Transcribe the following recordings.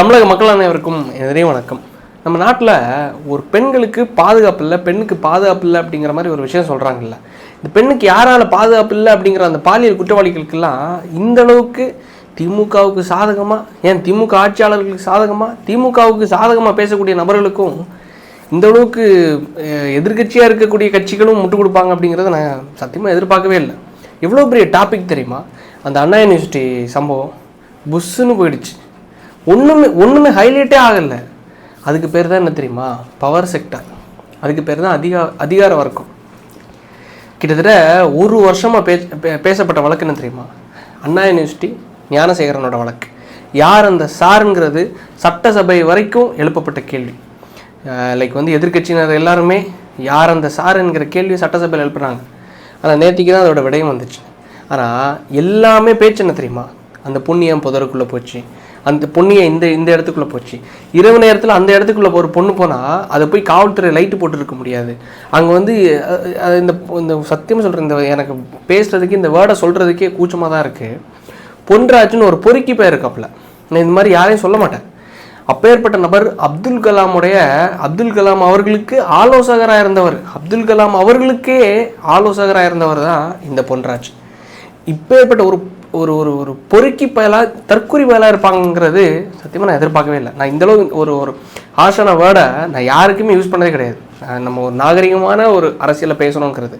தமிழக மக்கள் அனைவருக்கும் நிறைய வணக்கம். நம்ம நாட்டில் ஒரு பெண்களுக்கு பாதுகாப்பு இல்லை, பெண்ணுக்கு பாதுகாப்பு இல்லை அப்படிங்கிற மாதிரி ஒரு விஷயம் சொல்கிறாங்கல்ல. இந்த பெண்ணுக்கு யாரால பாதுகாப்பு இல்லை அப்படிங்கிற அந்த பாலியல் குற்றவாளிகளுக்கெல்லாம் இந்த அளவுக்கு திமுகவுக்கு சாதகமாக, ஏன் திமுக ஆட்சியாளர்களுக்கு சாதகமாக, திமுகவுக்கு சாதகமாக பேசக்கூடிய நபர்களுக்கும் இந்த அளவுக்கு எதிர்கட்சியாக இருக்கக்கூடிய கட்சிகளும் முட்டு கொடுப்பாங்க அப்படிங்கிறத நான் சத்தியமாக எதிர்பார்க்கவே இல்லை. எவ்வளோ பெரிய டாபிக் தெரியுமா? அந்த அண்ணா யூனிவர்சிட்டி சம்பவம் புஷ்ஷுன்னு போயிடுச்சு. ஒன்றுமே ஹைலைட்டே ஆகலை. அதுக்கு பேர் தான் என்ன தெரியுமா? Power sector. அதுக்கு பேர் தான் அதிகார வர்க்கம். கிட்டத்தட்ட ஒரு வருஷமாக பேசப்பட்ட வழக்கு என்ன தெரியுமா? அண்ணா யூனிவர்சிட்டி ஞானசேகரனோட வழக்கு. யார் அந்த சாருங்கிறது சட்டசபை வரைக்கும் எழுப்பப்பட்ட கேள்வி. எதிர்கட்சியினர் எல்லாருமே யார் அந்த சாருங்கிற கேள்வியை சட்டசபையில் எழுப்புறாங்க. ஆனால் நேற்றுக்கு தான் அதோட விடயம் வந்துச்சு. ஆனால் எல்லாமே பேச்சு என்ன தெரியுமா? அந்த புண்ணியம் புதருக்குள்ளே போச்சு, அந்த பொண்ணியை இந்த இடத்துக்குள்ளே போச்சு. இரவு நேரத்தில் அந்த இடத்துக்குள்ளே ஒரு பொண்ணு போனால் அதை போய் காவல்துறை லைட்டு போட்டுருக்க முடியாது. அங்கே இந்த சத்தியமாக சொல்கிறேன், இந்த எனக்கு பேசுகிறதுக்கு இந்த வேர்டை சொல்கிறதுக்கே கூச்சமாக தான் இருக்குது. பொன்ராஜ்னு ஒரு பொறுக்கி பேர் இருக்காப்புல. நான் இந்த மாதிரி யாரையும் சொல்ல மாட்டேன். அப்பேற்பட்ட நபர் அப்துல் கலாம் அவர்களுக்கு ஆலோசகராக இருந்தவர். அப்துல் கலாம் அவர்களுக்கே ஆலோசகராக இருந்தவர் தான் இந்த பொன்ராஜ். இப்பேற்பட்ட ஒரு ஒரு ஒரு ஒரு பொறுக்கி பயலாக, தற்கொலை பயலாக இருப்பாங்கிறது சத்தியமாக நான் எதிர்பார்க்கவே இல்லை. நான் இந்தளவு ஒரு ஹார்ஷான வேர்டை நான் யாருக்குமே யூஸ் பண்ணதே கிடையாது. நம்ம ஒரு நாகரிகமான ஒரு அரசியலில் பேசணுங்கிறது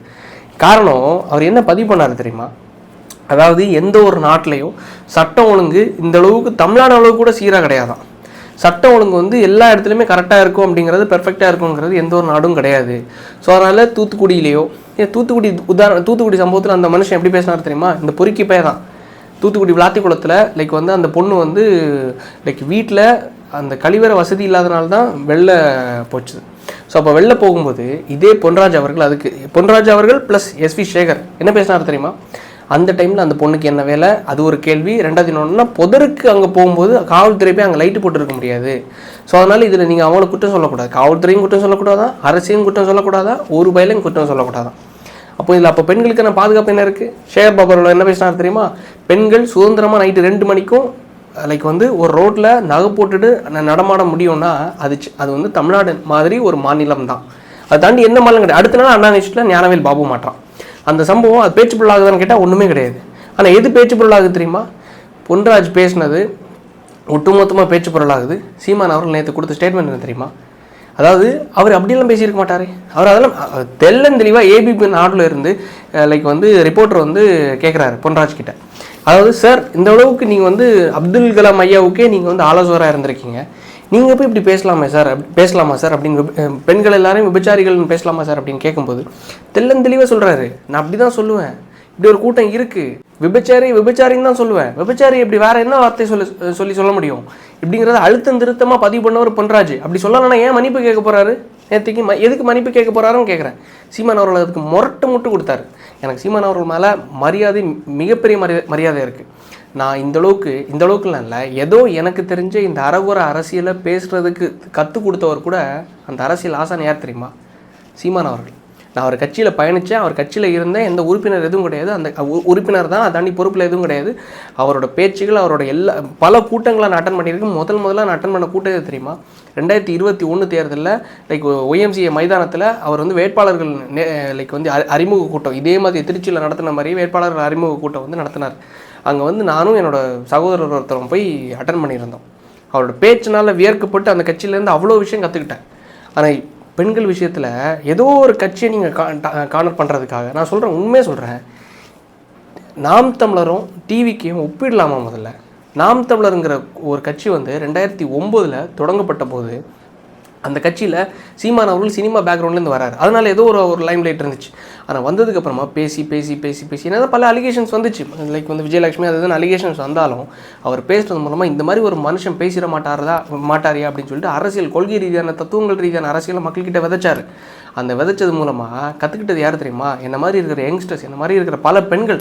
காரணம். அவர் என்ன பதிவு பண்ணார் தெரியுமா? அதாவது எந்த ஒரு நாட்டிலையும் சட்டம் ஒழுங்கு இந்த அளவுக்கு தமிழ்நாடு அளவுக்கு கூட சீராக கிடையாதான். சட்டம் ஒழுங்கு எல்லா இடத்துலையுமே கரெக்டாக இருக்கும் அப்படிங்கிறது, பெர்ஃபெக்டாக இருக்குங்கிறது எந்த ஒரு நாடும் கிடையாது. ஸோ அதனால் தூத்துக்குடியிலையோ, தூத்துக்குடி சம்பவத்தில் அந்த மனுஷன் எப்படி பேசினார் தெரியுமா? இந்த பொறுக்கி பையன் தான். தூத்துக்குடி விளாத்திக்குளத்தில் அந்த பொண்ணு வீட்டில் அந்த கழிவறை வசதி இல்லாதனால தான் வெளில போச்சுது. ஸோ அப்போ வெளில போகும்போது இதே பொன்ராஜ் அவர்கள் ப்ளஸ் எஸ்வி சேகர் என்ன பேசினார் தெரியுமா? அந்த டைமில் அந்த பொண்ணுக்கு என்ன வேலை, அது ஒரு கேள்வி. ரெண்டாவது இன்னொன்னா, புதருக்கு அங்கே போகும்போது காவல்துறை போய் அங்கே லைட்டு போட்டுருக்க முடியாது. ஸோ அதனால் இதில் நீங்கள் அவங்கள குற்றம் சொல்லக்கூடாது, காவல்துறையும் குற்றம் சொல்லக்கூடாதா, அரசையும் குற்றம் சொல்லக்கூடாதா, ஒரு பயிலையும் குற்றம் சொல்லக்கூடாதான். அப்போ பெண்களுக்கான பாதுகாப்பு என்ன இருக்குது? சேகர் பாபு என்ன பேசினார் தெரியுமா? பெண்கள் சுதந்திரமாக நைட்டு 2 மணிக்கும் ஒரு ரோட்டில் நகை போட்டுட்டு நடமாட முடியும்னா அது தமிழ்நாடு மாதிரி ஒரு மாநிலம் தான். அதை தாண்டி எந்த மாநிலம் கிடையாது. அடுத்த நாள் அண்ணா யூனிவர்சிட்டியில் ஞானவேல் பாபு மாட்டான். அந்த சம்பவம் அது பேச்சு பொருளாகுதான்னு கேட்டால் ஒன்றுமே கிடையாது. ஆனால் எது பேச்சு பொருளாகுது தெரியுமா? பொன்ராஜ் பேசினது ஒட்டுமொத்தமாக பேச்சு பொருளாகுது. சீமான் அவர்கள் நேற்று கொடுத்த ஸ்டேட்மெண்ட் என்ன தெரியுமா? அதாவது அவர் அப்படியெல்லாம் பேசியிருக்க மாட்டார். அவர் அதெல்லாம் தெளிவாக ஏபிபி நாட்டில் இருந்து ரிப்போர்ட்டர் கேட்குறாரு பொன்ராஜ் கிட்ட. அதாவது சார், இந்த அளவுக்கு நீங்கள் அப்துல் கலாம் ஐயாவுக்கே நீங்கள் ஆலோசகராக இருந்திருக்கீங்க, நீங்கள் போய் இப்படி பேசலாமா சார் அப்படின்னு பெண்கள் எல்லாரையும் விபச்சாரிகள் பேசலாமா சார் அப்படின்னு கேட்கும்போது தெளிவாக சொல்கிறாரு, நான் அப்படி தான் சொல்லுவேன், இப்படி ஒரு கூட்டம் இருக்குது, விபச்சாரின்னு தான் சொல்லுவேன், விபச்சாரி இப்படி வேறு என்ன வார்த்தை சொல்ல முடியும் இப்படிங்கிறத அழுத்தம் திருத்தமாக பதிவு பண்ணவர் பொன்ராஜ். அப்படி சொல்லலைன்னா ஏன் மன்னிப்பு கேட்க போகிறாரு? நேற்றுக்கு எதுக்கு மன்னிப்பு கேட்க போகிறாருன்னு கேட்குறேன். சீமான் அவர்கள் அதுக்கு முட்டு கொடுத்தாரு. எனக்கு சீமான் அவர்கள் மேலே மரியாதை, மிகப்பெரிய மரியாதை இருக்குது. நான் இந்த அளவுக்குலாம் இல்லை, ஏதோ எனக்கு தெரிஞ்ச இந்த அரகுர அரசியலை பேசுகிறதுக்கு கற்றுக் கொடுத்தவர் கூட அந்த அரசியல் ஆசான் யார் தெரியுமா? சீமான் அவர்கள். நான் அவர் கட்சியில் பயணித்தேன், அவர் கட்சியில் இருந்தேன், எந்த உறுப்பினர் எதுவும் கிடையாது, அந்த உறுப்பினர் தான், அதை தாண்டி பொறுப்பில் எதுவும் கிடையாது. அவரோட பேச்சுகள், அவரோட பல கூட்டங்களை நான் அட்டன் பண்ணியிருக்கேன். முதல்ல நான் அட்டன் பண்ண கூட்டம் எது தெரியுமா? 2021 தேர்தலில் ஒய்எம்சிஏ மைதானத்தில் அவர் வேட்பாளர்கள் அறிமுக கூட்டம் இதே மாதிரி திருச்சியில் நடத்தின மாதிரி வேட்பாளர்கள் அறிமுக கூட்டம் நடத்தினார். அங்கே நானும் என்னோடய சகோதரர் ஒருத்தரும் போய் அட்டன் பண்ணியிருந்தோம். அவரோட பேச்சினால் வியர்க்கப்பட்டு அந்த கட்சியிலேருந்து அவ்வளோ விஷயம் கற்றுக்கிட்டேன். ஆனால் பெண்கள் விஷயத்தில் ஏதோ ஒரு கட்சியை நீங்கள் கார்னர் பண்ணுறதுக்காக நான் சொல்கிறேன், உண்மையாக சொல்கிறேன், நாம் தமிழரும் டிவிக்கையும் ஒப்பிடலாமா? முதல்ல நாம் தமிழருங்கிற ஒரு கட்சி 2009 தொடங்கப்பட்ட போது அந்த கட்சியில் சீமான் அவர்கள் சினிமா பேக்ரவுண்ட்லேருந்து வராரு. அதனால் ஏதோ ஒரு லைம் லைட் இருந்துச்சு. ஆனால் வந்ததுக்கப்புறமா பேசி என்ன பல அலிகேஷன்ஸ் வந்துச்சு. விஜயலட்சுமி அதுதான் அலிகேஷன்ஸ் வந்தாலும் அவர் பேசுகிறது மூலமாக இந்த மாதிரி ஒரு மனுஷன் பேசிட மாட்டாரியா அப்படின்னு சொல்லிட்டு அரசியல் கொள்கை ரீதியான, தத்துவங்கள் ரீதியான அரசியலை மக்கள்கிட்ட விதைச்சார். அந்த விதைச்சது மூலமாக கற்றுக்கிட்டது யார் தெரியுமா? என்ன மாதிரி இருக்கிற யங்ஸ்டர்ஸ், என்ன மாதிரி இருக்கிற பல பெண்கள்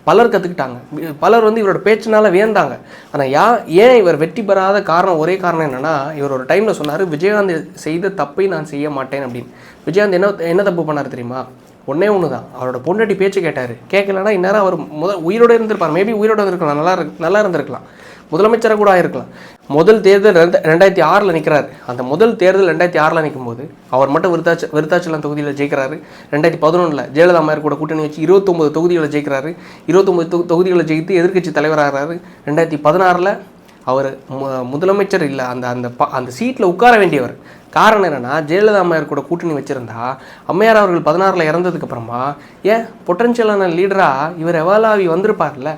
பலர் கற்றுக்கிட்டாங்க. பலர் இவரோட பேச்சினால வியந்தாங்க. ஆனால் ஏன் இவர் வெற்றி பெறாத காரணம், ஒரே காரணம் என்னென்னா, இவர் ஒரு டைமில் சொன்னார், விஜயகாந்த் செய்த தப்பை நான் செய்ய மாட்டேன் அப்படின்னு. விஜயகாந்த் என்ன தப்பு பண்ணார் தெரியுமா? ஒன்று தான், அவரோட பொண்டாட்டி பேச்சு கேட்டார். கேட்கலன்னா இந்நேரம் அவர் உயிரோடு இருந்திருப்பார். மேபி உயிரோடு இருந்திருக்கலாம், நல்லா இருந்திருக்கலாம். முதலமைச்சராக கூட ஆயிருக்கலாம். முதல் தேர்தல் 2006 நிற்கிறாரு. அந்த முதல் தேர்தல் 2006 நிற்கும் போது அவர் மட்டும் விருத்தாச்சலம் தொகுதியில் ஜெயிக்கிறாரு. 2011 ஜெயலலிதா அம்மையார் கூட கூட்டணி வச்சு 29 தொகுதிகளை ஜெயிக்கிறாரு. 29 தொகுதிகளை ஜெயித்து எதிர்க்கட்சி தலைவராகிறாரு. 2016 அவர் முதலமைச்சர் இல்லை, அந்த சீட்டில் உட்கார வேண்டியவர். காரணம் என்னென்னா, ஜெயலலிதா அம்மையார் கூட கூட்டணி வச்சுருந்தா அம்மையார் அவர்கள் 16 இறந்ததுக்கப்புறமா ஏன் பொட்டன்ஷியலான லீடராக இவர் எவாலாவி வந்திருப்பார்ல.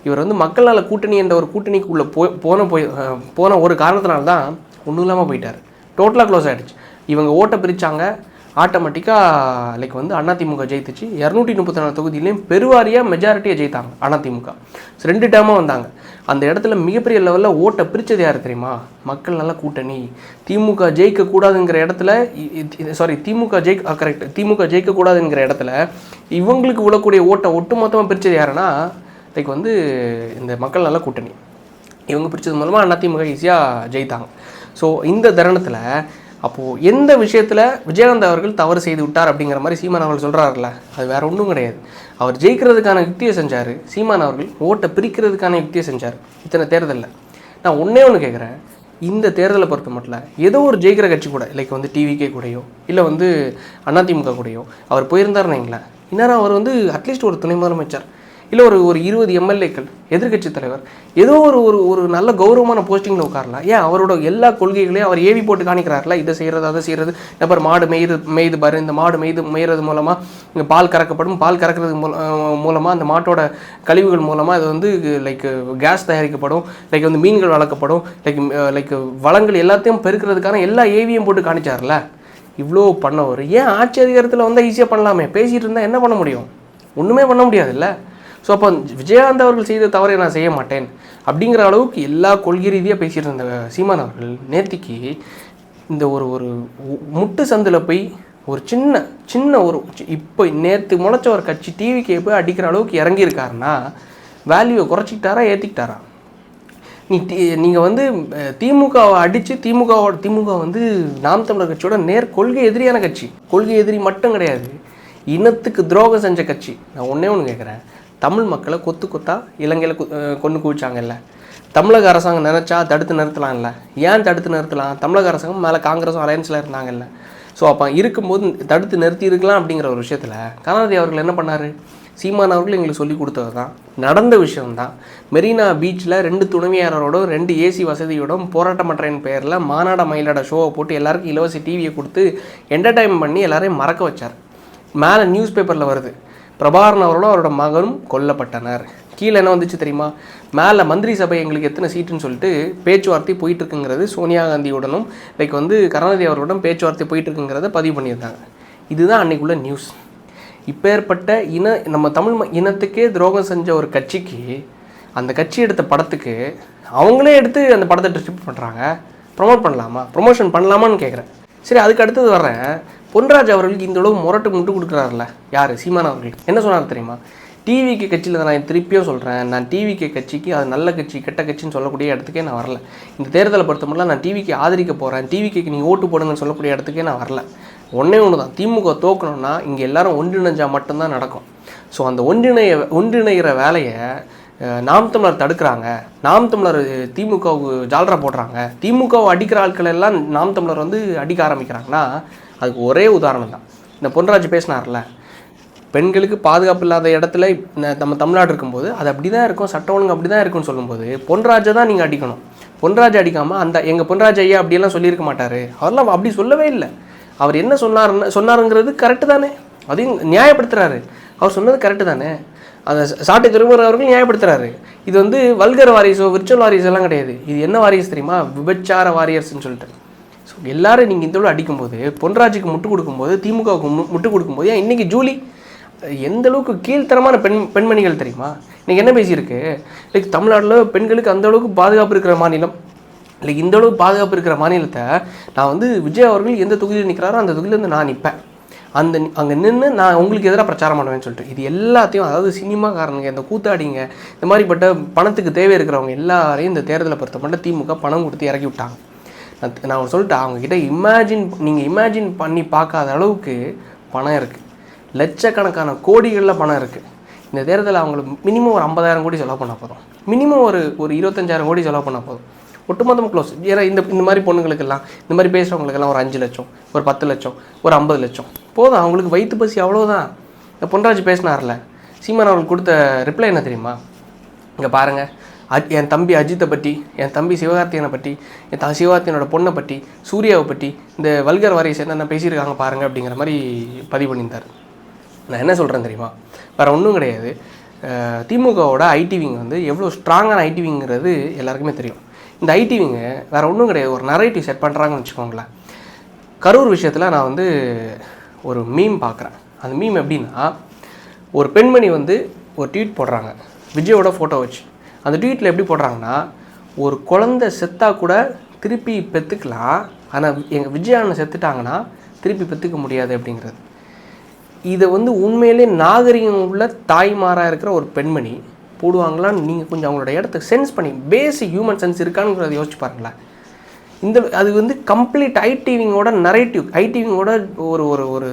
இவர் வந்து மக்களால் கூட்டணி என்ற ஒரு கூட்டணிக்குள்ளே போன ஒரு காரணத்தினால்தான் ஒன்றும் இல்லாமல் போயிட்டார். டோட்டலாக க்ளோஸ் ஆகிடுச்சு. இவங்க ஓட்டை பிரித்தாங்க, ஆட்டோமேட்டிக்காக லைக் வந்து அதிமுக ஜெயித்துச்சு. 234 தொகுதியிலையும் பெருவாரியாக மெஜாரிட்டியை ஜெயித்தாங்க அதிமுக. 2 டேர்மாக வந்தாங்க. அந்த இடத்துல மிகப்பெரிய லெவலில் ஓட்டை பிரித்தது யார் தெரியுமா? மக்கள் நல்ல கூட்டணி. திமுக ஜெயிக்கக்கூடாதுங்கிற இடத்துல திமுக ஜெயிக்கக்கூடாதுங்கிற இடத்துல இவங்களுக்கு விழக்கூடிய ஓட்டை ஒட்டுமொத்தமாக பிரித்தது யாருன்னா லைக் வந்து இந்த மக்கள் நல்ல கூட்டணி. இவங்க பிரித்தது மூலமாக அதிமுக ஈஸியாக ஜெயித்தாங்க. ஸோ இந்த தருணத்தில் அப்போது எந்த விஷயத்தில் விஜயகாந்த் அவர்கள் தவறு செய்து விட்டார் அப்படிங்கிற மாதிரி சீமான் அவர்கள் சொல்கிறாருல்ல, அது வேறு ஒன்றும் கிடையாது. அவர் ஜெயிக்கிறதுக்கான யுக்தியை செஞ்சார். சீமான் அவர்கள் ஓட்டை பிரிக்கிறதுக்கான யுக்தியை செஞ்சார் இத்தனை தேர்தலில். நான் ஒன்றே ஒன்று கேட்குறேன், இந்த தேர்தலை பொறுத்த மட்டும் ஏதோ ஒரு ஜெயிக்கிற கட்சி கூட லைக் வந்து டிவிகே கூடயோ இல்லை வந்து அதிமுக கூடயோ அவர் போயிருந்தாருன்னு வைங்களேன், இந்நேரம் அவர் வந்து அட்லீஸ்ட் ஒரு துணை முதலமைச்சர் இல்லை ஒரு 20 எம்எல்ஏக்கள், எதிர்கட்சி தலைவர், ஏதோ ஒரு நல்ல கௌரவமான போஸ்டிங்கில் உட்காரலாம். ஏன் அவரோட எல்லா கொள்கைகளையும் அவர் ஏவி போட்டு காணிக்கிறார்ல, இதை செய்கிறது அதை செய்கிறது. அப்புறம் மாடு மேய்து பாரு, இந்த மாடு மேய்றது மூலமாக இங்கே பால் கறக்கப்படும், பால் கறக்கிறது மூலமாக அந்த மாட்டோட கழிவுகள் மூலமாக அது வந்து லைக் கேஸ் தயாரிக்கப்படும், லைக் வந்து மீன்கள் வளர்க்கப்படும், லைக் வளங்கள் எல்லாத்தையும் பெருக்கிறதுக்கான எல்லா ஏவியும் போட்டு காணிச்சார்ல. இவ்வளோ பண்ணவர் ஏன் ஆட்சி அதிகாரத்தில் வந்தால் ஈஸியாக பண்ணலாமே? பேசிகிட்டு இருந்தால் என்ன பண்ண முடியும்? ஒன்றுமே பண்ண முடியாதுல்ல. ஸோ அப்போ விஜயகாந்த் அவர்கள் செய்த தவறை நான் செய்ய மாட்டேன் அப்படிங்கிற அளவுக்கு எல்லா கொள்கை ரீதியாக பேசிகிட்டு இருந்த சீமான் அவர்கள் நேத்திக்கு இந்த ஒரு முட்டு சந்தில் போய் ஒரு சின்ன இப்போ நேற்று முளைச்ச ஒரு கட்சி டிவிக்கு போய் அடிக்கிற அளவுக்கு இறங்கியிருக்காருன்னா வேல்யூவை குறைச்சிக்கிட்டாரா ஏற்றிக்கிட்டாரா? நீங்கள் வந்து திமுகவை அடித்து திமுக வந்து நாம் தமிழர் கட்சியோட கொள்கை எதிரியான கட்சி. கொள்கை எதிரி மட்டும் கிடையாது, இனத்துக்கு துரோகம் செஞ்ச கட்சி. நான் ஒன்றே ஒன்று கேட்குறேன், தமிழ் மக்களை கொத்தா இலங்கையில் கொண்டு குவிச்சாங்கல்ல. தமிழக அரசாங்கம் நினச்சா தடுத்து நிறுத்தலாம்ல. ஏன் தடுத்து நிறுத்தலாம்? தமிழக அரசாங்கம் மேலே காங்கிரஸும் அலையன்ஸில் இருந்தாங்கல்ல. ஸோ அப்போ இருக்கும்போது தடுத்து நிறுத்தி இருக்கலாம் அப்படிங்கிற ஒரு விஷயத்தில் கருணாநிதி அவர்கள் என்ன பண்ணார்? சீமான் அவர்கள் எங்களுக்கு சொல்லி கொடுத்தது தான், நடந்த விஷயம்தான். மெரினா பீச்சில் 2 துணைவியாரோடும் 2 ஏசி வசதியோடும் போராட்டம் பண்ணுறேன் பேரில் மாநாட மயிலாட ஷோவை போட்டு எல்லாருக்கும் இலவச டிவியை கொடுத்து என்டர்டைன்மெண்ட் பண்ணி எல்லாரையும் மறக்க வச்சார். மேலே நியூஸ் பேப்பரில் வருது, பிரபாகரன் அவரோட அவரோட மகனும் கொல்லப்பட்டனர். கீழே என்ன வந்துச்சு தெரியுமா? மேலே மந்திரி சபை எங்களுக்கு எத்தனை சீட்டுன்னு சொல்லிட்டு பேச்சுவார்த்தை போயிட்டுருக்குங்கிறது சோனியா காந்தியுடனும் லைக் வந்து கருணாநிதி அவர்களுடன் பேச்சுவார்த்தை போயிட்டுருக்குங்கிறத பதிவு பண்ணியிருந்தாங்க. இதுதான் அன்றைக்குள்ள நியூஸ். இப்போ ஏற்பட்ட நம்ம தமிழ் இனத்துக்கே துரோகம் செஞ்ச ஒரு கட்சிக்கு அந்த கட்சி எடுத்த படத்துக்கு அவங்களே எடுத்து அந்த படத்தை டிஸ்ட்ரிபியூட் பண்ணுறாங்க. ப்ரொமோட் பண்ணலாமா? ப்ரொமோஷன் பண்ணலாமான்னு கேட்குறேன். சரி, அதுக்கு அடுத்தது வர்றேன், பொன்ராஜ் அவர்களுக்கு இந்த அளவு முட்டு கொடுக்குறாருல யார்? சீமான் அவர்கள் என்ன சொன்னார் தெரியுமா? டிவிகே கட்சியில் நான் திருப்பியும் சொல்கிறேன், நான் டிவிகே கட்சிக்கு அது நல்ல கட்சி கெட்ட கட்சின்னு சொல்லக்கூடிய இடத்துக்கே நான் வரல. இந்த தேர்தலை பொறுத்த மட்டும் நான் டிவிக்கு ஆதரிக்க போகிறேன், டிவிக்கு நீங்கள் ஓட்டு போடுங்கன்னு சொல்லக்கூடிய இடத்துக்கே நான் வரல. ஒன்றே ஒன்று தான், திமுக தோக்கணும்னா இங்கே எல்லாரும் ஒன்றிணைஞ்சால் மட்டும்தான் நடக்கும். ஸோ அந்த ஒன்றிணைகிற வேலையை நாம் தமிழர் தடுக்கிறாங்க. நாம் தமிழர் திமுகவுக்கு ஜால்ரா போடுறாங்க. திமுகவை அடிக்கிற ஆட்கள் எல்லாம் நாம் தமிழர் வந்து அடிக்க ஆரம்பிக்கிறாங்கன்னா அதுக்கு ஒரே உதாரணம் தான். இந்த பொன்ராஜ் பேசினார்ல, பெண்களுக்கு பாதுகாப்பு இல்லாத இடத்துல நம்ம தமிழ்நாடு இருக்கும்போது அது அப்படி தான் இருக்கும், சட்ட ஒழுங்கு அப்படி தான் இருக்குன்னு சொல்லும்போது பொன்ராஜை தான் நீங்கள் அடிக்கணும். பொன்ராஜ் அடிக்காமல் அந்த எங்கள் பொன்ராஜ் ஐயா அப்படியெல்லாம் சொல்லியிருக்க மாட்டார். அவரெல்லாம் அப்படி சொல்லவே இல்லை. அவர் என்ன சொன்னாருங்கிறது கரெக்டு தானே, அதையும் நியாயப்படுத்துகிறாரு. அவர் சொன்னது கரெக்டு தானே. அந்த சாட்டை துறைமுறை அவர்கள் நியாயப்படுத்துகிறாரு. இது வந்து வல்கர் வாரியஸோ விர்ச்சுவல் வாரியஸ் எல்லாம் கிடையாது. இது என்ன வாரியஸ் தெரியுமா? விபச்சார வாரியர்ஸ்ன்னு சொல்லிட்டு. ஸோ எல்லோரும் நீங்கள் இந்த அடிக்கும்போது, பொன்ராஜுக்கு முட்டு கொடுக்கும்போது, திமுகவுக்கு முட்டு கொடுக்கும்போது, ஏன் இன்றைக்கி ஜூலி எந்த அளவுக்கு கீழ்த்தரமான பெண்மணிகள் தெரியுமா? இன்றைக்கி என்ன பேசியிருக்கு? லைக் தமிழ்நாட்டில் பெண்களுக்கு அந்த அளவுக்கு பாதுகாப்பு இருக்கிற மாநிலம், லைக் இந்த அளவுக்கு பாதுகாப்பு இருக்கிற மாநிலத்தை நான் வந்து விஜய் அவர்கள் எந்த தொகுதியில் நிற்கிறாரோ அந்த தொகுதியிலேருந்து நான் நிற்பேன், அங்கே நின்று நான் உங்களுக்கு எதிராக பிரச்சாரம் பண்ணுவேன்னு சொல்லிட்டு. இது எல்லாத்தையும், அதாவது சினிமாக்காரனுங்க, இந்த கூத்தாடிங்க, இந்த மாதிரிப்பட்ட பணத்துக்கு தேவை இருக்கிறவங்க எல்லாரையும் இந்த தேர்தலை பொறுத்த மட்டும் திமுக பணம் கொடுத்து இறக்கி விட்டாங்க. நான் சொல்லிட்டேன், அவங்கக்கிட்ட நீங்கள் இமேஜின் பண்ணி பார்க்காத அளவுக்கு பணம் இருக்குது. லட்சக்கணக்கான கோடிகளில் பணம் இருக்குது. இந்த தேர்தலில் அவங்களுக்கு மினிமம் ஒரு 50,000 கோடி செலவு பண்ணால் போதும், மினிமம் ஒரு 25,000 கோடி செலவு பண்ணால் போதும், ஒட்டுமொத்தமாக க்ளோஸ். ஏன்னா இந்த மாதிரி பொண்ணுங்களுக்கெல்லாம், இந்த மாதிரி பேசுகிறவங்களுக்கெல்லாம் ஒரு 5 லட்சம், ஒரு 10 லட்சம், ஒரு 50 லட்சம் போதும், அவங்களுக்கு வயிற்று பசி அவ்வளோதான். இந்த பொன்ராஜ் பேசினார்ல, சீமான் அவர்களுக்கு கொடுத்த ரிப்ளை என்ன தெரியுமா? இங்கே பாருங்கள், என் தம்பி அஜித்தை பற்றி, என் தம்பி சிவகார்த்தியனை பற்றி, என் சிவகார்த்தியனோட பொண்ணை பற்றி, சூர்யாவை பற்றி, இந்த வல்கர் வாரிசு என்னென்ன பேசியிருக்காங்க பாருங்கள் அப்படிங்கிற மாதிரி பதிவு பண்ணியிருந்தார். நான் என்ன சொல்கிறேன் தெரியுமா? வேறு ஒன்றும் கிடையாது. திமுகவோட ஐடிவிங் வந்து எவ்வளோ ஸ்ட்ராங்கான ஐடிவிங்கிறது எல்லாருக்குமே தெரியும். இந்த ஐடிவிங்க வேறு ஒன்றும் கிடையாது, ஒரு நரேட்டிவ் செட் பண்ணுறாங்கன்னு வச்சுக்கோங்களேன். கரூர் விஷயத்தில் நான் வந்து ஒரு மீம் பார்க்குறேன். அந்த மீம் எப்படின்னா, ஒரு பெண்மணி வந்து ஒரு ட்வீட் போடுறாங்க விஜயோட ஃபோட்டோ வச்சு. அந்த ட்வீட்டில் எப்படி போடுறாங்கன்னா, ஒரு குழந்தை செத்தா கூட திருப்பி பெற்றுக்கலாம், ஆனால் எங்கள் விஜய் அண்ணன் செத்துட்டாங்கன்னா திருப்பி பெற்றுக்க முடியாது அப்படிங்கிறது. இதை வந்து உண்மையிலே நாகரிகம் உள்ள தாய்மாராக இருக்கிற ஒரு பெண்மணி போடுவாங்களான்னு நீங்கள் கொஞ்சம் அவங்களோட இடத்த சென்ஸ் பண்ணி, பேசிக் ஹியூமன் சென்ஸ் இருக்கானுங்கிறத யோசிச்சு பாருங்களேன். அது வந்து கம்ப்ளீட் ஐடிவிங்கோட நரேட்டிவ், ஐடிவிங்கோட ஒரு ஒரு ஒரு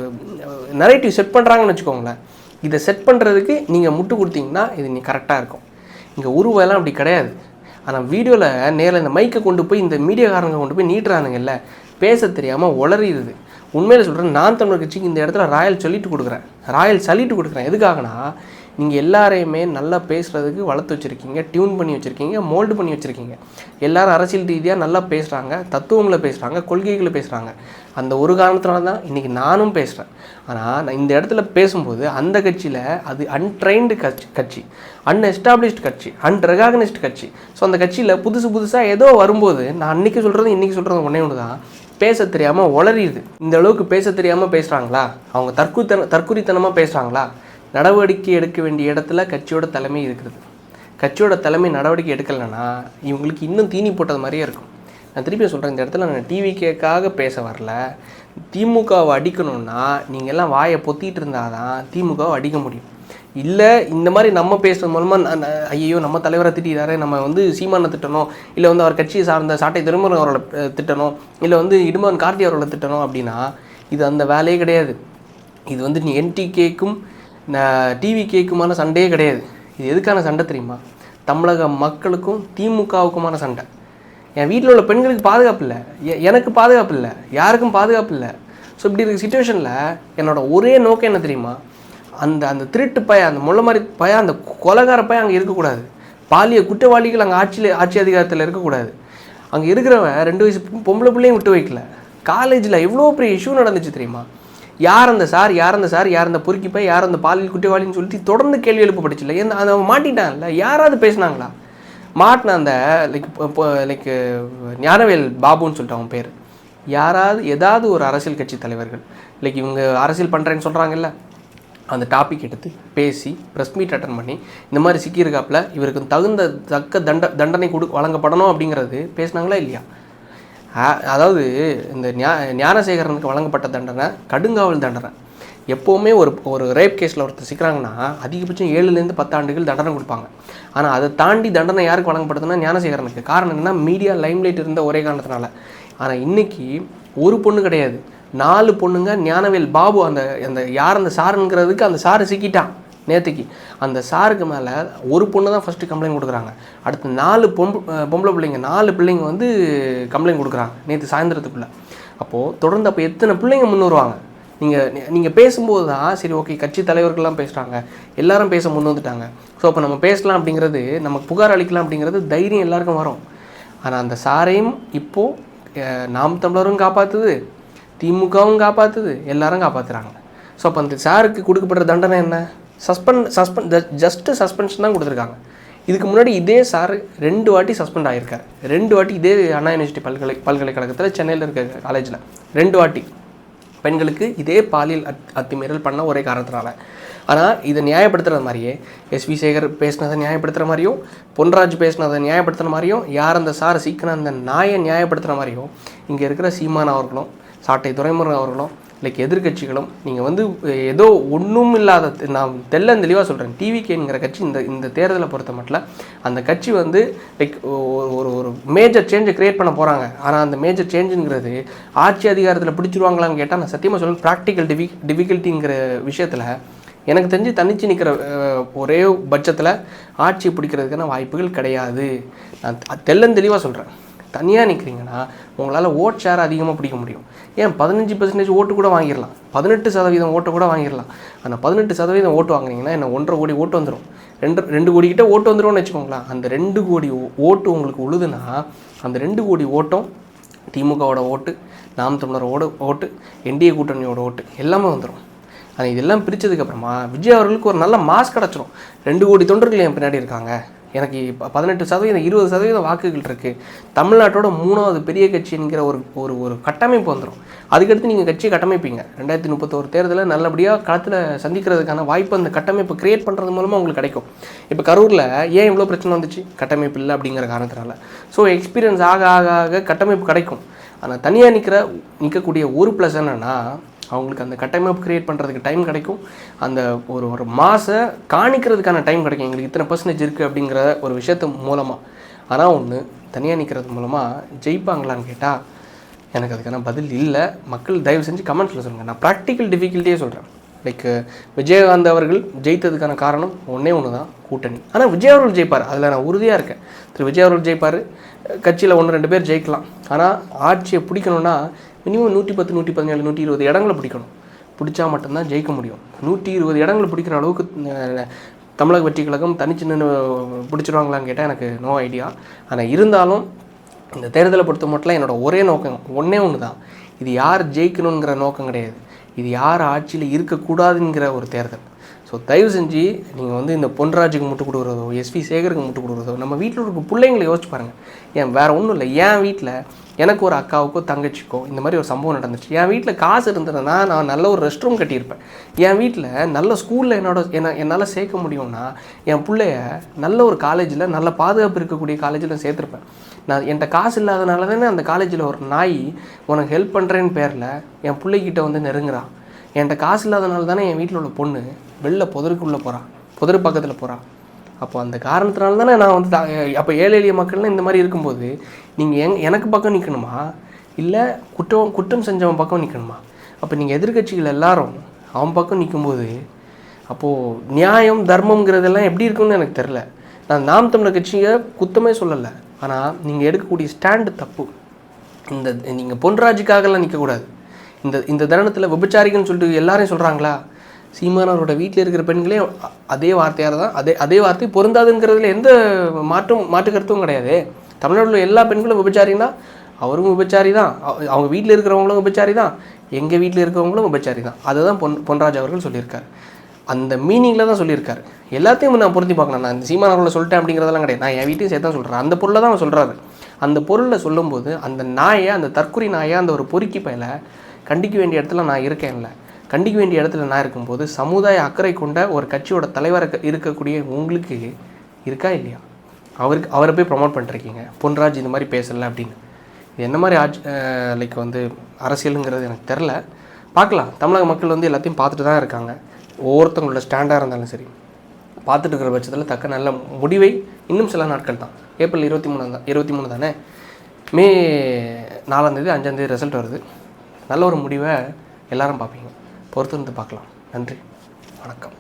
நரேட்டிவ் செட் பண்ணுறாங்கன்னு வச்சுக்கோங்களேன். இதை செட் பண்ணுறதுக்கு நீங்கள் முட்டு கொடுத்தீங்கன்னா இது நீ கரெக்டாக இருக்கும். இங்கே உருவெல்லாம் அப்படி கிடையாது. ஆனால் வீடியோவில் நேரில் இந்த மைக்கை கொண்டு போய் இந்த மீடியாக்காரங்க கொண்டு போய் நீட்டுறானுங்கல்ல, பேச தெரியாமல் உளறிடுது. உண்மையில் சொல்கிறேன், நான் தமிழர் கட்சிக்கு இந்த இடத்துல ராயல் சல்யூட் கொடுக்குறேன். எதுக்காகனா, நீங்கள் எல்லாரையுமே நல்லா பேசுகிறதுக்கு வளர்த்து வச்சுருக்கீங்க, டியூன் பண்ணி வச்சுருக்கீங்க, மோல்டு பண்ணி வச்சுருக்கீங்க. எல்லோரும் அரசியல் ரீதியாக நல்லா பேசுகிறாங்க, தத்துவங்களை பேசுகிறாங்க, கொள்கைகளை பேசுகிறாங்க. அந்த ஒரு காரணத்தினால தான் இன்றைக்கி நானும் பேசுகிறேன். ஆனால் நான் இந்த இடத்துல பேசும்போது அந்த கட்சியில் அது அன்ட்ரைன்டு கட்சி, அன்எஸ்டாப்ளிஷ்டு கட்சி, அன்ரெகனைஸ்டு கட்சி. ஸோ அந்த கட்சியில் புதுசாக ஏதோ வரும்போது நான் அன்றைக்கி சொல்கிறது இன்றைக்கி சொல்கிறது ஒன்றே ஒன்று தான், பேச தெரியாமல் உளறிடுது. இந்த அளவுக்கு பேச தெரியாமல் பேசுகிறாங்களா, அவங்க தற்குறித்தனமாக பேசுகிறாங்களா? நடவடிக்கை எடுக்க வேண்டிய இடத்துல கட்சியோட தலைமை இருக்கிறது. கட்சியோட தலைமை நடவடிக்கை எடுக்கலைன்னா இவங்களுக்கு இன்னும் தீனி போட்டது மாதிரியே இருக்கும். நான் திருப்பி சொல்கிறேன், இந்த இடத்துல நான் டிவிகேக்காக பேச வரல. திமுகவை அடிக்கணும்னா நீங்கள் எல்லாம் வாயை பொத்திட்டு இருந்தால் தான் திமுகவை அடிக்க முடியும். இல்லை இந்த மாதிரி நம்ம பேசுகிறது மூலமாக ஐயோ நம்ம தலைவரை திட்டாரே, நம்ம வந்து சீமானை திட்டணும், இல்லை வந்து அவர் கட்சியை சார்ந்த சாட்டை திருமணம் அவர்களை திட்டணும், இல்லை வந்து இடுமன் கார்த்தி அவர்களை திட்டணும் அப்படின்னா இது அந்த வேலையே கிடையாது. இது வந்து நீ என்டிகேக்கும் டிவிகேக்குமான சண்டையே கிடையாது. இது எதுக்கான சண்டை தெரியுமா? தமிழக மக்களுக்கும் திமுகவுக்குமான சண்டை. என் வீட்டில் உள்ள பெண்களுக்கு பாதுகாப்பு இல்லை, எனக்கு பாதுகாப்பு இல்லை, யாருக்கும் பாதுகாப்பு இல்லை. ஸோ இப்படி இருக்க சுச்சுவேஷனில் என்னோடய ஒரே நோக்கம் என்ன தெரியுமா? அந்த திருட்டு பையன், அந்த முள்ள மாதிரி பையன், அந்த கொலைகார பையன் அங்கே இருக்கக்கூடாது. பாலிய குற்றவாளிகள் அங்கே ஆட்சி அதிகாரத்தில் இருக்கக்கூடாது. அங்கே இருக்கிறவன் 2 வயசு பொம்பளை பிள்ளையும் விட்டு வைக்கல. காலேஜில் எவ்வளோ பெரிய இஷ்யூ நடந்துச்சு தெரியுமா? யார் அந்த சார், யார் அந்த பொறுக்கிப்பை, யார் அந்த பாலியல் குற்றவாளின்னு சொல்லிட்டு தொடர்ந்து கேள்வி எழுப்பப்பட்டுச்சுல்ல. ஏன் அதை மாட்டிட்டான்ல? யாராவது பேசினாங்களா? மாட்டின அந்த லைக் ஞானவேல் பாபுன்னு சொல்லிட்டு அவன் பேர், யாராவது ஏதாவது ஒரு அரசியல் கட்சி தலைவர்கள் லைக் இவங்க அரசியல் பண்ணுறேன்னு சொல்கிறாங்கல்ல, அந்த டாபிக் எடுத்து பேசி ப்ரெஸ் மீட் அட்டன் பண்ணி இந்த மாதிரி சிக்கியிருக்காப்புல, இவருக்கு தக்க தண்டனை வழங்கப்படணும் அப்படிங்கிறது பேசினாங்களா இல்லையா? அதாவது இந்த ஞானசேகரனுக்கு வழங்கப்பட்ட தண்டனை கடுங்காவல் தண்டனை. எப்போவுமே ஒரு ரேப் கேஸில் ஒருத்தர் சிக்கிறாங்கன்னா அதிகபட்சம் 7லேருந்து 10 ஆண்டுகள் தண்டனை கொடுப்பாங்க. ஆனால் அதை தாண்டி தண்டனை யாருக்கு வழங்கப்படுதுன்னா ஞானசேகரனுக்கு. காரணம் என்னென்னா, மீடியா லைம்லைட் இருந்த ஒரே காரணத்தினால. ஆனால் இன்றைக்கி ஒரு பொண்ணு கிடையாது, 4 பொண்ணுங்க ஞானவேல் பாபு அந்த யார் அந்த சாருங்கிறதுக்கு அந்த சாரு சிக்கிட்டான் நேற்றுக்கு. அந்த சாருக்கு மேலே ஒரு பொண்ணு தான் ஃபஸ்ட்டு கம்ப்ளைண்ட் கொடுக்குறாங்க. அடுத்து 4 பொம்பளை பிள்ளைங்க, 4 பிள்ளைங்க வந்து கம்ப்ளைண்ட் கொடுக்குறாங்க நேற்று சாயந்தரத்துக்குள்ளே. அப்போது தொடர்ந்து அப்போ எத்தனை பிள்ளைங்க முன் வருவாங்க? நீங்கள் பேசும்போது தான் சரி ஓகே, கட்சி தலைவர்கள்லாம் பேசுகிறாங்க, எல்லாரும் பேச முன் வந்துட்டாங்க, ஸோ அப்போ நம்ம பேசலாம் அப்படிங்கிறது, நமக்கு புகார் அளிக்கலாம் அப்படிங்கிறது தைரியம் எல்லாருக்கும் வரும். ஆனால் அந்த சாரையும் இப்போது நாம் தமிழரும் காப்பாற்றுது, திமுகவும் காப்பாற்றுது, எல்லாரும் காப்பாற்றுறாங்க. ஸோ அப்போ அந்த சாருக்கு கொடுக்கப்படுற தண்டனை என்ன? ஜஸ்ட்டு சஸ்பென்ஷன் தான் கொடுத்துருக்காங்க. இதுக்கு முன்னாடி இதே சார் 2 வாட்டி சஸ்பெண்ட் ஆகியிருக்கார். 2 வாட்டி இதே அண்ணா யூனிவர்சிட்டி பல்கலைக்கழகத்தில் சென்னையில் இருக்க காலேஜில் 2 வாட்டி பெண்களுக்கு இதே பாலியல் அத்துமீறல் பண்ண ஒரே காரணத்தினால. ஆனால் இதை நியாயப்படுத்துகிற மாதிரியே எஸ்வி சேகர் பேசினதை நியாயப்படுத்துகிற மாதிரியும், பொன்ராஜ் பேசினதை நியாயப்படுத்துகிற மாதிரியும், யார் அந்த சாரை சீக்கிரம் அந்த நாயை நியாயப்படுத்துகிற மாதிரியும் இங்கே இருக்கிற சீமான் அவர்களும் சாட்டை துரைமுருகன் அவர்களும் லைக் எதிர்கட்சிகளும் நீங்கள் வந்து ஏதோ ஒன்றும் இல்லாத, நான் தெளிவாக சொல்கிறேன், டிவிகேங்கிற கட்சி இந்த தேர்தலை பொறுத்த மட்டும் அந்த கட்சி வந்து லைக் ஒரு மேஜர் சேஞ்சை க்ரியேட் பண்ண போகிறாங்க. ஆனால் அந்த மேஜர் சேஞ்சுங்கிறது ஆட்சி அதிகாரத்தில் பிடிச்சிருவாங்களான்னு கேட்டால் நான் சத்தியமாக சொல்லுவேன், ப்ராக்டிக்கல் டிஃபிகல்ட்டிங்கிற விஷயத்தில் எனக்கு தெரிஞ்சு தனிச்சு நிற்கிற ஒரே பட்சத்தில் ஆட்சி பிடிக்கிறதுக்கான வாய்ப்புகள் கிடையாது. நான் தெளிவாக சொல்கிறேன். தனியாக நிற்கிறீங்கன்னா உங்களால் ஓட் ஷேர் அதிகமாக பிடிக்க முடியும். ஏன் 15% ஓட்டு கூட வாங்கிடலாம், 18% ஓட்டு கூட வாங்கிடலாம். ஆனால் 18% ஓட்டு வாங்குறீங்கன்னா என்ன 1.5 கோடி ஓட்டு வந்துடும், 2 கோடி கிட்ட ஓட்டு வந்துடும்னு வச்சுக்கோங்களேன். அந்த 2 கோடி ஓட்டு உங்களுக்கு உழுதுன்னா அந்த 2 கோடி ஓட்டும் திமுகவோட ஓட்டு, நாம் தமிழரோட ஓட்டு, என்டிஏ கூட்டணியோட ஓட்டு எல்லாமே வந்துடும். ஆனால் இதெல்லாம் பிரித்ததுக்கப்புறமா விஜய் அவர்களுக்கு ஒரு நல்ல மாஸ் கிடச்சிரும். 2 கோடி தொண்டர்கள் என் பின்னாடி இருக்காங்க, எனக்கு 18% 20% வாக்குகள் இருக்குது, தமிழ்நாட்டோட 3வது பெரிய கட்சி என்கிற ஒரு கட்டமைப்பு வந்துடும். அதுக்கடுத்து நீங்கள் கட்சியை கட்டமைப்பீங்க. 2031 தேர்தலில் நல்லபடியாக களத்தில் சந்திக்கிறதுக்கான வாய்ப்பு அந்த கட்டமைப்பு கிரியேட் பண்ணுறது மூலமாக உங்களுக்கு கிடைக்கும். இப்போ கரூரில் ஏன் இவ்வளோ பிரச்சனை வந்துச்சு? கட்டமைப்பு இல்லை அப்படிங்கிற காரணத்தினால. ஸோ எக்ஸ்பீரியன்ஸ் ஆக ஆக ஆக கட்டமைப்பு கிடைக்கும். ஆனால் தனியாக நிற்கக்கூடிய ஒரு ப்ளஸ் என்னென்னா அவங்களுக்கு அந்த கட்டமைப்பு க்ரியேட் பண்ணுறதுக்கு டைம் கிடைக்கும், அந்த ஒரு மாசை காணிக்கிறதுக்கான டைம் கிடைக்கும். எங்களுக்கு இத்தனை % இருக்குது அப்படிங்கிற ஒரு விஷயத்து மூலமாக. ஆனால் ஒன்று தனியாக நிற்கிறது மூலமாக ஜெயிப்பாங்களான்னு கேட்டால் எனக்கு அதுக்கான பதில் இல்லை. மக்கள் தயவு செஞ்சு கமெண்ட்ஸில் சொல்லுங்கள். நான் ப்ராக்டிக்கல் டிஃபிகல்ட்டியே சொல்கிறேன். லைக் விஜயகாந்த் அவர்கள் ஜெயித்ததுக்கான காரணம் ஒன்று தான், கூட்டணி. ஆனால் விஜய் அவர்கள் ஜெயிப்பார், அதில் நான் உறுதியாக இருக்கேன். விஜய் அவர்கள் ஜெயிப்பார், கட்சியில் 1-2 பேர் ஜெயிக்கலாம். ஆனால் ஆட்சியை பிடிக்கணும்னா மினிமம் 110, 117, 120 இடங்களை பிடிக்கணும். பிடிச்சா மட்டும்தான் ஜெயிக்க முடியும். 120 இடங்களை பிடிக்கிற அளவுக்கு தமிழக வெற்றி கழகம் தனிச்சு நின்று பிடிச்சிருவாங்களான்னு கேட்டால் எனக்கு நோ ஐடியா. ஆனால் இருந்தாலும் இந்த தேர்தலை பொறுத்த மட்டும் என்னோட ஒரே நோக்கம் ஒன்று தான். இது யார் ஜெயிக்கணுங்கிற நோக்கம் கிடையாது, இது யார் ஆட்சியில் இருக்கக்கூடாதுங்கிற ஒரு தேர்தல். ஸோ தயவு செஞ்சு நீங்கள் இந்த பொன்ராஜுக்கு முட்டு கொடுக்குறதோ, எஸ்வி சேகருக்கு முட்டு கொடுக்குறதோ, நம்ம வீட்டில் இருக்க பிள்ளைங்களை யோசிச்சு பாருங்கள். ஏன் வேறு ஒன்றும் இல்லை, என் வீட்டில் எனக்கு ஒரு அக்காவுக்கோ தங்கச்சிக்கோ இந்த மாதிரி ஒரு சம்பவம் நடந்துச்சு. என் வீட்டில் காசு இருந்ததுன்னா நான் நல்ல ஒரு ரெஸ்ட் ரூம் கட்டியிருப்பேன். என் வீட்டில் நல்ல ஸ்கூலில் என்னால் சேர்க்க முடியும்னா என் பிள்ளைய நல்ல ஒரு காலேஜில் நல்ல பாதுகாப்பு இருக்கக்கூடிய காலேஜில் சேர்த்துருப்பேன். நான் என்கிட்ட காசு இல்லாதனால தானே அந்த காலேஜில் ஒரு நாய் உனக்கு ஹெல்ப் பண்ணுறேன்னு பேரில் என் பிள்ளைகிட்ட நெருங்குறான். என்கிட்ட காசு இல்லாதனால தானே என் வீட்டில் உள்ள பொண்ணு வெளில புதருக்குள்ளே போகிறான், புதரு பக்கத்தில் போகிறான். அப்போ அந்த காரணத்தினால தானே நான் அப்போ ஏழை எளிய மக்கள்லாம் இந்த மாதிரி இருக்கும்போது நீங்கள் எனக்கு பக்கம் நிற்கணுமா, இல்லை குற்றம் செஞ்சவன் பக்கம் நிற்கணுமா? அப்போ நீங்கள் எதிர்கட்சிகள் எல்லாரும் அவன் பக்கம் நிற்கும்போது அப்போது நியாயம் தர்மங்கிறதெல்லாம் எப்படி இருக்குன்னு எனக்கு தெரில. நான் நாம் தமிழர் கட்சியை குத்தமே சொல்லலை, ஆனால் நீங்கள் எடுக்கக்கூடிய ஸ்டாண்டு தப்பு. நீங்கள் பொன்ராஜுக்காகலாம் நிற்கக்கூடாது. இந்த தருணத்தில் விபச்சாரிகள்னு சொல்லிட்டு எல்லாரையும் சொல்கிறாங்களா? சீமானவரோட வீட்டில் இருக்கிற பெண்களே அதே வார்த்தையாக தான், அதே வார்த்தை பொருந்தாதுங்கிறதுல எந்த மாற்று கருத்தும் கிடையாது. தமிழ்நாட்டில் எல்லா பெண்களும் விபச்சாரின்னா அவரும் விபச்சாரி தான், அவங்க வீட்டில் இருக்கிறவங்களும் விபச்சாரி தான், எங்கள் வீட்டில் இருக்கிறவங்களும் விபச்சாரி தான். அதை தான் பொன்ராஜ் அவர்கள் சொல்லியிருக்காரு. அந்த மீனிங்கில் தான் சொல்லியிருக்காரு. எல்லாத்தையும் நான் பொருத்தி பார்க்கலாம். நான் இந்த சீமானவர்களை சொல்லிட்டேன் அப்படிங்கிறதெல்லாம் கிடையாது. நான் என் வீட்டையும் சேர்த்து தான் சொல்கிறேன். அந்த பொருளை தான் அவன் சொல்கிறாரு. அந்த பொருளை சொல்லும்போது அந்த நாயை, அந்த தற்குறி நாயை, அந்த ஒரு பொறுக்கி பையில கண்டிக்க வேண்டிய இடத்துல நான் இருக்கேன்ல, கண்டிக்க வேண்டிய இடத்துல நான் இருக்கும்போது சமுதாய அக்கறை கொண்ட ஒரு கட்சியோட தலைவராக இருக்கக்கூடிய உங்களுக்கு இருக்கா இல்லையா? அவரை போய் ப்ரமோட் பண்ணிருக்கீங்க, பொன்ராஜ் இந்த மாதிரி பேசலை அப்படின்னு. இது என்ன மாதிரி லைக் அரசியலுங்கிறது எனக்கு தெரில. பார்க்கலாம். தமிழக மக்கள் எல்லாத்தையும் பார்த்துட்டு தான் இருக்காங்க. ஒவ்வொருத்தவங்களோட ஸ்டாண்டாக இருந்தாலும் சரி பார்த்துட்டு இருக்கிற பட்சத்தில் தக்க நல்ல முடிவை இன்னும் சில நாட்கள் தான். ஏப்ரல் 23 தானே, மே 4ஆம் தேதி 5ஆம் தேதி ரிசல்ட் வருது. நல்ல ஒரு முடிவை எல்லாரும் பார்ப்பீங்க. பொறுத்து இருந்து பார்க்கலாம். நன்றி, வணக்கம்.